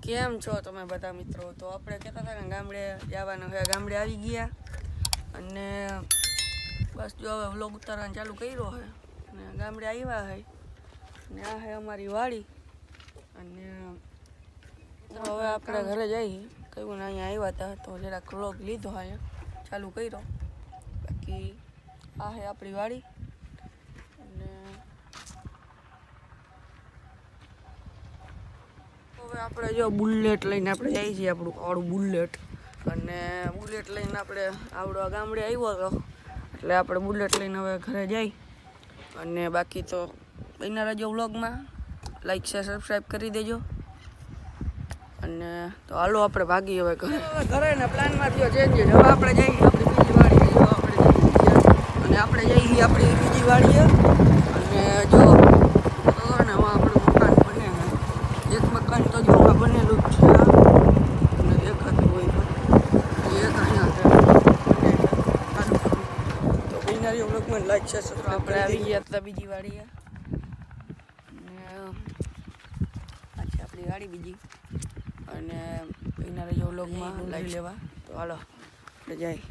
કેમ છો તમે બધા મિત્રો? તો આપણે કહેતા હતા કે ગામડે જવાનું છે, ગામડે આવી ગયા અને બસ જો હવે વ્લોગ ઉતારવાનું ચાલુ કર્યો છે અને ગામડે આવ્યા છે ને આ છે અમારી વાડી અને હવે આપણે ઘરે જઈએ. કહ્યું ને અહીંયા આવ્યા હતા તો જરાક વ્લોગ લીધો, અહીંયા ચાલુ કર્યો. બાકી આ છે આપણી વાડી અને હવે આપણે જો બુલેટ લઈને આપણે જઈએ છીએ, આપણું આવડું બુલેટ. અને બુલેટ લઈને આપણે આવડો ગામડે આવ્યો હતો એટલે આપણે બુલેટ લઈને હવે ઘરે જઈ. અને બાકી તો બન્યા રહેજો વ્લોગમાં, લાઈક શેર સબસ્ક્રાઈબ કરી દેજો. અને તો હાલો આપણે ભાગી હવે ઘરે ને પ્લાનમાં થયો ચેન્જ. હવે આપણે જઈએ આપણી બીજી વાડીએ. અને આપણે જઈએ આપણી બીજી વાડીએ અને જો ને આપણું મકાન બને એક મકાન તો જો બનેલું જ છે અને દેખાતું હોય તો એક અહીંયા તો બિનારી વ્લોગમાં લાઈક છે. આપણે આવી ગયા હતા બીજી વાડીએ અને આપણી વાડી બીજી. અને બિનારી વ્લોગમાં લાઈક લેવા તો હાલો આપણે જાય.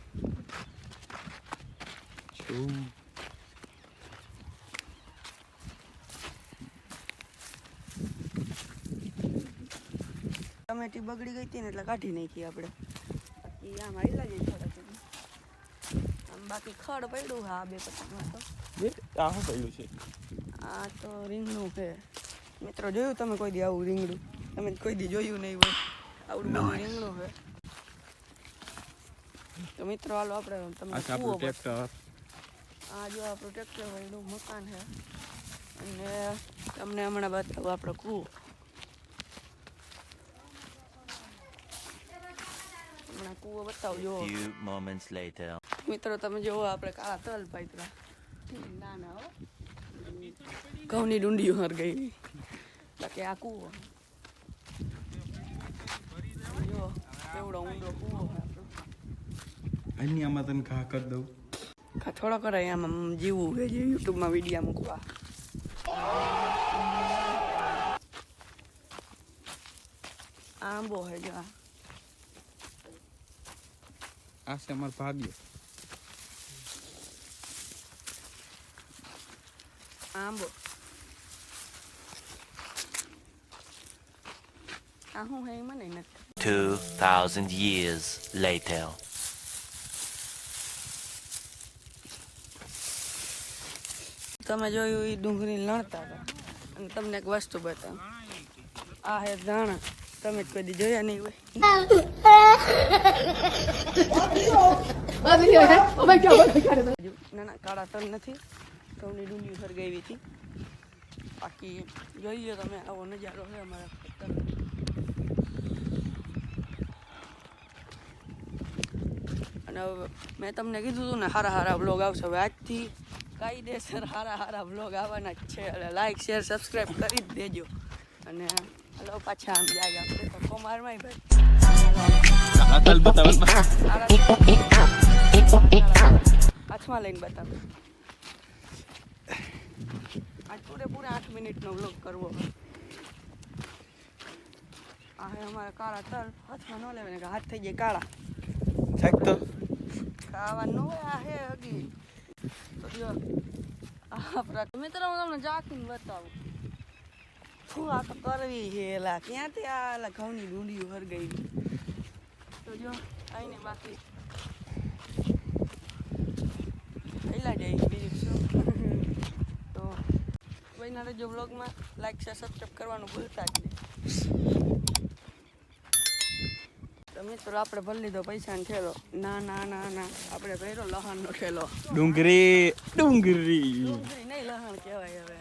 ટમેટી બગડી ગઈ હતી ને એટલે કાઢી નાખી આપણે. બાકી આમ હાઈલા જઈ થોડા આમ બાકી ખડ પડ્યું. હા બે પત્તામાં તો આ શું પડ્યું છે? આ તો રીંગણું છે મિત્રો. જોયું તમે કોઈ દી આવું રીંગણું? તમે કોઈ દી જોયું નહીં હોય આવડું બધું રીંગણું છે. તો મિત્રો હાલો આપણે તમને ટ્રેક્ટર, આ જો આપણું ટ્રેક્ટર વાળું મકાન છે અને તમને હમણાં બતાવું આપણો કૂવો. હમણાં કૂવો બતાવજો મિત્રો. તમે જોવો આપણે કાળા તલ પાથરા ના ના હો ઘઉંની ડુંડીઓ હર ગઈ. બાકી આ કૂવો જો એવડો ઊંડો કૂવો છે આપણો. આની આમાં તને ઘા કરી દઉં. થોડો કરાય આમાં જીવવું છે જે યુટ્યુબમાં વિડીયો મૂકવા. આંબો છે જો આ છે અમારો ભાગ્ય. આંબો આ શું છે મને નથી. 2000 years later. તમે જોયું એ ડુંગળી લણતા હતા અને તમને એક વસ્તુ બતાવું. આ હે ધાણા. તમે કોઈ દી જોયા નહીં હોય. ના ના કાળા તલ નથી, ઘઉંની ડુંડી સળગાવી હતી. બાકી જોઈએ તમે આવો નજારો છે અમારા ખેતર. અને મેં તમને કીધું હતું ને સારા સારા બ્લોગ આવશે. હવે આજથી કાયદેસર સારા બ્લોગ આવવાના જ છે. એટલે લાઈક શેર સબસ્ક્રાઈબ કરી જ દેજો. અને હલો પાછા આમ જાય આપણે તો કોમારમાં ભાઈ હાથમાં લઈને બતાવો. આજ પૂરેપૂરા 8 મિનિટનો બ્લોગ કરવો. આ હે અમારા કાળા તલ. હાથમાં ન લેવાને કે હાથ થઈ જાય કાળા. તો ખાવાનું હોય આ હે હગી તો જો આપણા મિત્રો તમને ચાખીને બતાવું. શું આ તો કરવી છે એલા ક્યાંથી આ એલા ઘઉંની ડુંડીઓ હરગાઈ તો જો આઈને બાકી પહેલા જઈ બીજું શું. તો કોઈના રહેજો બ્લોગમાં, લાઈક શેર સબસ્ક્રાઈબ કરવાનું ભૂલતા જ નહીં. તો મિત્રો આપણે ભરી લીધો પૈસાનો ઠેલો. ના ના ના ના આપણે ભર્યો લહણનો ઠેલો. ડુંગળી નહીં લહણ કહેવાય હવે.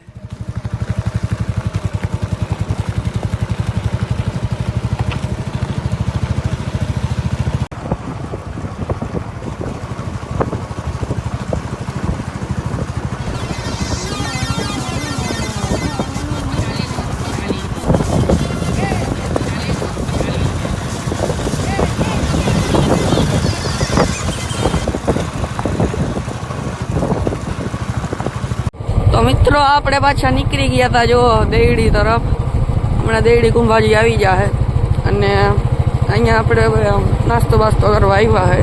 તો મિત્રો આપણે પાછા નીકળી ગયા હતા જો દેયડી તરફ. હમણાં દેયડી કુંભાજી આવી જાય. અને અહીંયા આપણે હવે આમ નાસ્તો બાસ્તો કરવા આવ્યા હે,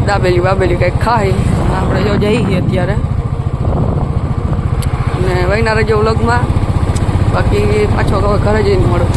દાબેલી બાબેલી કંઈક ખાઈ આપણે જો જઈએ અત્યારે. અને વહીના રહેજો વ્લોગમાં, બાકી પાછો ઘરે જઈને મળો.